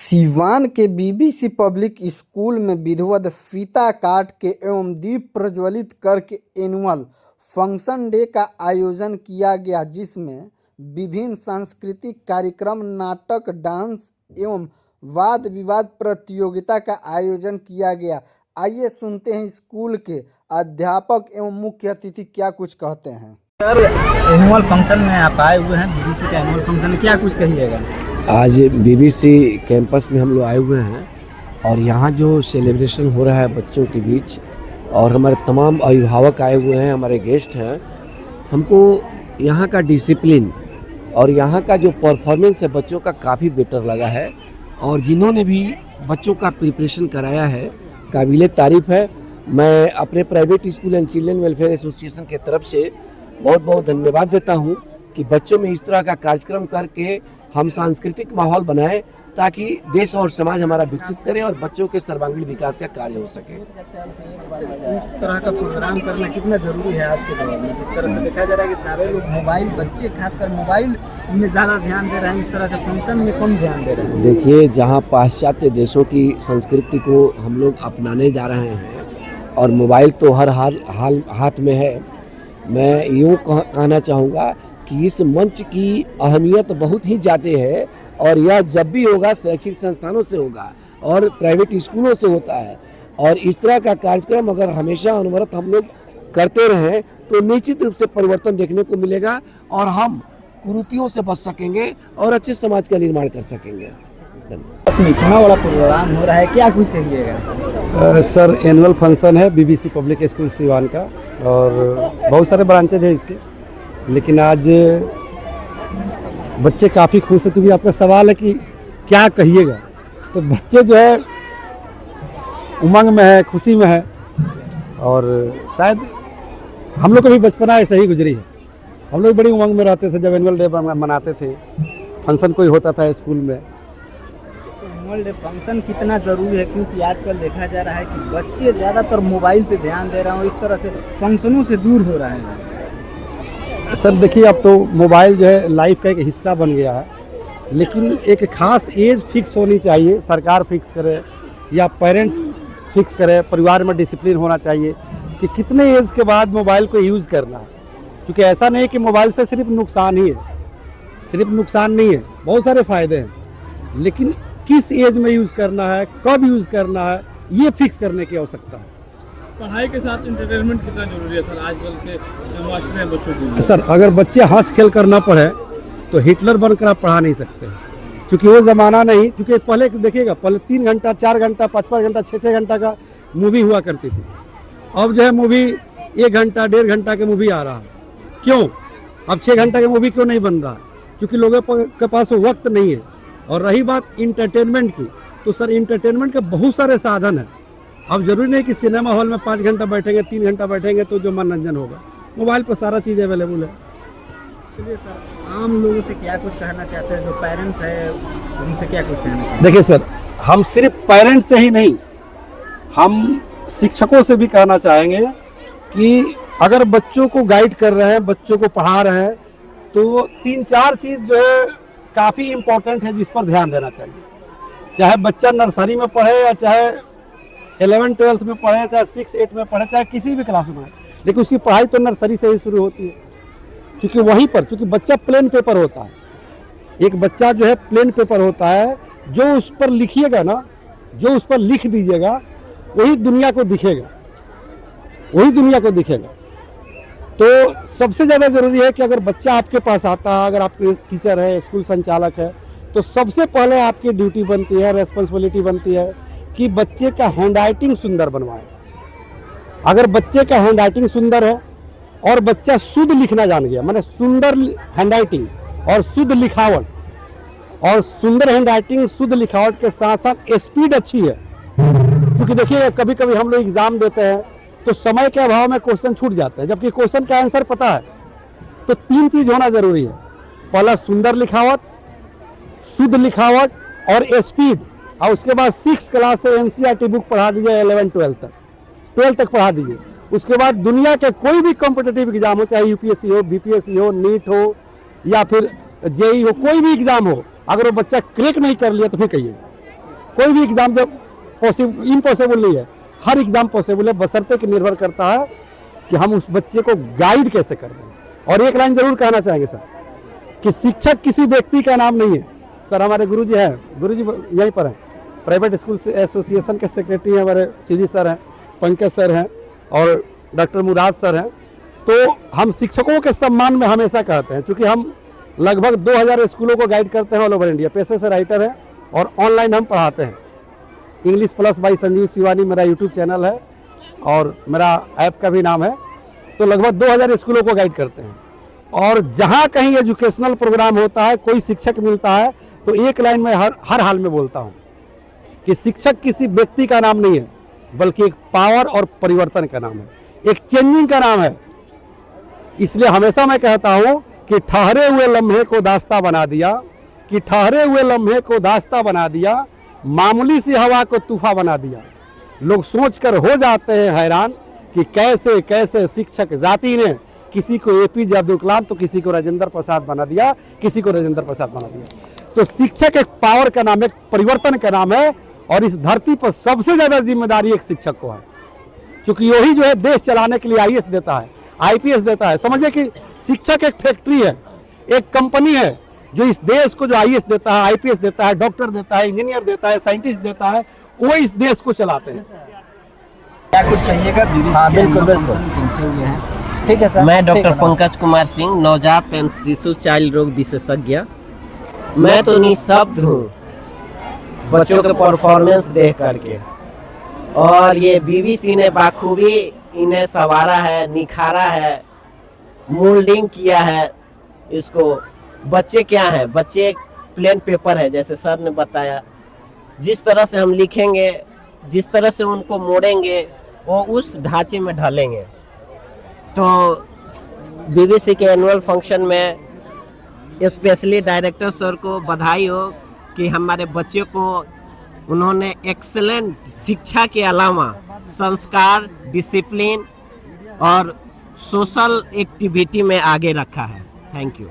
सिवान के BBC public school में विधिवत फीता काट के एवं दीप प्रज्वलित करके एनुअल फंक्शन डे का आयोजन किया गया, जिसमें विभिन्न सांस्कृतिक कार्यक्रम, नाटक, डांस एवं वाद विवाद प्रतियोगिता का आयोजन किया गया। आइए सुनते हैं स्कूल के अध्यापक एवं मुख्य अतिथि क्या कुछ कहते हैं। सर, एनुअल फंक्शन में आप आए हुए हैं, बीबीसी का एनुअल फंक्शन, क्या कुछ कहिएगा? आज बीबीसी कैंपस में हम लोग आए हुए हैं और यहाँ जो सेलिब्रेशन हो रहा है बच्चों के बीच, और हमारे तमाम अभिभावक आए हुए हैं, हमारे गेस्ट हैं। हमको यहाँ का डिसिप्लिन और यहाँ का जो परफॉर्मेंस है बच्चों का काफ़ी बेटर लगा है, और जिन्होंने भी बच्चों का प्रिपरेशन कराया है काबिल तारीफ़ है। मैं अपने private school and children welfare association के तरफ से बहुत बहुत धन्यवाद देता हूँ कि बच्चों में इस तरह का कार्यक्रम करके हम सांस्कृतिक माहौल बनाएं ताकि देश और समाज हमारा विकसित करे और बच्चों के सर्वांगीण विकास का कार्य हो सके। इस तरह का प्रोग्राम करना कितना ज़रूरी है आज के दौर में, जिस तरह से देखा जा रहा है कि सारे लोग मोबाइल, बच्चे खासकर मोबाइल में ज़्यादा ध्यान दे रहे हैं, इस तरह के फंक्शन में कम ध्यान दे रहे हैं। देखिए, जहाँ पाश्चात्य देशों की संस्कृति को हम लोग अपनाने जा रहे हैं और मोबाइल तो हर हाल हाथ में है, मैं यूँ कहना चाहूँगा कि इस मंच की अहमियत बहुत ही ज़्यादा है, और यह जब भी होगा शैक्षिक संस्थानों से होगा और प्राइवेट स्कूलों से होता है। और इस तरह का कार्यक्रम अगर हमेशा अनवरत हम लोग करते रहें तो निश्चित रूप से परिवर्तन देखने को मिलेगा और हम कुरीतियों से बच सकेंगे और अच्छे समाज का निर्माण कर सकेंगे। इतना बड़ा प्रोग्राम हो रहा है, क्या कुछ कहिएगा? सर, एनुअल फंक्शन है बीबीसी पब्लिक स्कूल सिवान का, और बहुत सारे ब्रांचेज हैं इसके, लेकिन आज बच्चे काफ़ी खुश हैं। क्योंकि आपका सवाल है कि क्या कहिएगा, तो बच्चे जो है उमंग में है, खुशी में है, और शायद हम लोग को भी बचपना ऐसे ही गुजरी है। हम लोग बड़ी उमंग में रहते थे जब एनुअल डे मनाते थे, फंक्शन कोई होता था स्कूल में। एनुअल डे फंक्शन कितना ज़रूरी है, क्योंकि आजकल देखा जा रहा है कि बच्चे ज़्यादातर मोबाइल पे ध्यान दे रहे हैं और इस तरह से फंक्शनों से दूर हो रहे हैं। सर देखिए, अब तो मोबाइल जो है लाइफ का एक हिस्सा बन गया है, लेकिन एक ख़ास एज फिक्स होनी चाहिए, सरकार फिक्स करे या पेरेंट्स फिक्स करे, परिवार में डिसिप्लिन होना चाहिए कि कितने एज के बाद मोबाइल को यूज़ करना है। क्योंकि ऐसा नहीं है कि मोबाइल से सिर्फ नुकसान ही है, सिर्फ नुकसान नहीं है, बहुत सारे फ़ायदे हैं, लेकिन किस एज में यूज़ करना है, कब यूज़ करना है, ये फिक्स करने की आवश्यकता है। पढ़ाई के साथ एंटरटेनमेंट कितना जरूरी है सर आजकल के माशरे में बच्चों के लिए? सर, अगर बच्चे हंस खेल कर ना पढ़े तो हिटलर बनकर आप पढ़ा नहीं सकते, क्योंकि वो ज़माना नहीं। क्योंकि पहले देखिएगा, पहले 3 घंटा, 4 घंटा, 5-5 घंटा, 6-6 घंटा का मूवी हुआ करती थी। अब जो है मूवी 1 घंटा, 1.5 घंटा के मूवी आ रहा है। क्यों? अब 6 घंटा का मूवी क्यों नहीं बन रहा है? क्योंकि लोगों के पास वक्त नहीं है। और रही बात इंटरटेनमेंट की, तो सर इंटरटेनमेंट के बहुत सारे साधन हैं। अब जरूरी नहीं कि सिनेमा हॉल में 5 घंटा बैठेंगे, 3 घंटा बैठेंगे तो जो मनोरंजन होगा। मोबाइल पर सारा चीज़ अवेलेबल है। चलिए सर, आम लोगों से क्या कुछ कहना चाहते हैं, जो पेरेंट्स है उनसे क्या कुछ कहना चाहते हैं? देखिए सर, हम सिर्फ पेरेंट्स से ही नहीं, हम शिक्षकों से भी कहना चाहेंगे कि अगर बच्चों को गाइड कर रहे हैं, बच्चों को पढ़ा रहे हैं, तो 3-4 चीज़ जो है काफ़ी इम्पोर्टेंट है, जिस पर ध्यान देना चाहिए। चाहे बच्चा नर्सरी में पढ़े या चाहे 11-12 में पढ़े, चाहे 6-8 में पढ़े, चाहे किसी भी क्लास में पढ़े, लेकिन उसकी पढ़ाई तो नर्सरी से ही शुरू होती है। क्योंकि वहीं पर, क्योंकि बच्चा प्लेन पेपर होता है, एक बच्चा जो है प्लेन पेपर होता है, जो उस पर लिखिएगा ना, जो उस पर लिख दीजिएगा वही दुनिया को दिखेगा, वही दुनिया को दिखेगा। तो सबसे ज़्यादा ज़रूरी है कि अगर बच्चा आपके पास आता है, अगर आपके टीचर है, स्कूल संचालक है, तो सबसे पहले आपकी ड्यूटी बनती है, रेस्पॉन्सिबिलिटी बनती है कि बच्चे का हैंडराइटिंग सुंदर बनवाएं। अगर बच्चे का हैंडराइटिंग सुंदर है और बच्चा शुद्ध लिखना जान गया, माने सुंदर हैंडराइटिंग और शुद्ध लिखावट, और सुंदर हैंडराइटिंग, शुद्ध लिखावट के साथ साथ स्पीड अच्छी है। क्योंकि देखिए, कभी कभी हम लोग एग्ज़ाम देते हैं तो समय के अभाव में क्वेश्चन छूट जाते हैं, जबकि क्वेश्चन का आंसर पता है। तो 3 चीज़ होना ज़रूरी है, पहला सुंदर लिखावट, शुद्ध लिखावट और स्पीड। और उसके बाद 6 क्लास से NCERT बुक पढ़ा दीजिए, 11-12 तक, 12 तक पढ़ा दीजिए। उसके बाद दुनिया के कोई भी कॉम्पिटिटिव एग्जाम हो, चाहे UPSC हो, BPSC हो, नीट हो या फिर JEE हो, कोई भी एग्ज़ाम हो, अगर वो बच्चा क्रैक नहीं कर लिया तो फिर कहिए कोई भी एग्ज़ाम जब इम्पॉसिबल नहीं है, हर एग्ज़ाम पॉसिबल है, बशर्ते कि निर्भर करता है कि हम उस बच्चे को गाइड कैसे कर रहे हैं। और एक लाइन जरूर कहना चाहेंगे सर कि शिक्षक किसी व्यक्ति का नाम नहीं है। सर हमारे गुरुजी हैं, गुरुजी यहीं पर हैं, प्राइवेट स्कूल से एसोसिएशन के सेक्रेटरी हैं हमारे सीधी सर हैं, पंकज सर हैं और डॉक्टर मुराद सर हैं। तो हम शिक्षकों के सम्मान में हमेशा कहते हैं, क्योंकि हम लगभग 2000 स्कूलों को गाइड करते हैं ऑल ओवर इंडिया, पेशे से राइटर हैं और ऑनलाइन हम पढ़ाते हैं। English plus by Sanjeev Shivani मेरा यूट्यूब चैनल है और मेरा ऐप का भी नाम है। तो लगभग 2000 स्कूलों को गाइड करते हैं और जहाँ कहीं एजुकेशनल प्रोग्राम होता है, कोई शिक्षक मिलता है, तो एक लाइन में हर हाल में बोलता हूँ कि शिक्षक किसी व्यक्ति का नाम नहीं है, बल्कि एक पावर और परिवर्तन का नाम है, एक चेंजिंग का नाम है। इसलिए हमेशा मैं कहता हूँ कि ठहरे हुए लम्हे को दास्ता बना दिया, कि ठहरे हुए लम्हे को दास्ता बना दिया, मामूली सी हवा को तूफा बना दिया। लोग सोचकर हो जाते हैं हैरान कि कैसे कैसे शिक्षक जाति ने किसी को एपीजे अब्दुल कलाम तो किसी को राजेंद्र प्रसाद बना दिया, किसी को राजेंद्र प्रसाद बना दिया। तो शिक्षक एक पावर का नाम है, एक परिवर्तन का नाम है और इस धरती पर सबसे ज़्यादा जिम्मेदारी एक शिक्षक को है, क्योंकि वही जो है देश चलाने के लिए आईएएस देता है, आईपीएस देता है। समझिए कि शिक्षक एक फैक्ट्री है, एक कंपनी है जो इस देश को जो आईएएस देता है, आईपीएस देता है, डॉक्टर देता है, इंजीनियर देता है, साइंटिस्ट देता है, वो इस देश को चलाते हैं। क्या कुछ कहिएगा? हाँ, बिल्कुल बिल्कुल। पहुंचे हुए हैं, ठीक है सर। मैं डॉक्टर पंकज कुमार सिंह, नवजात एवं शिशु चाइल्ड रोग विशेषज्ञ। मैं तो निःशब्द हूँ बच्चों के परफॉर्मेंस देख करके, और ये बीबीसी ने बाखूबी इन्हें संवारा है, निखारा है, मोल्डिंग किया है इसको। बच्चे क्या है? बच्चे एक प्लेन पेपर है, जैसे सर ने बताया। जिस तरह से हम लिखेंगे, जिस तरह से उनको मोड़ेंगे, वो उस ढांचे में ढलेंगे। तो बीबीसी के एनुअल फंक्शन में स्पेशली डायरेक्टर सर को बधाई हो कि हमारे बच्चे को उन्होंने एक्सेलेंट शिक्षा के अलावा संस्कार, डिसिप्लिन और सोशल एक्टिविटी में आगे रखा है। Thank you.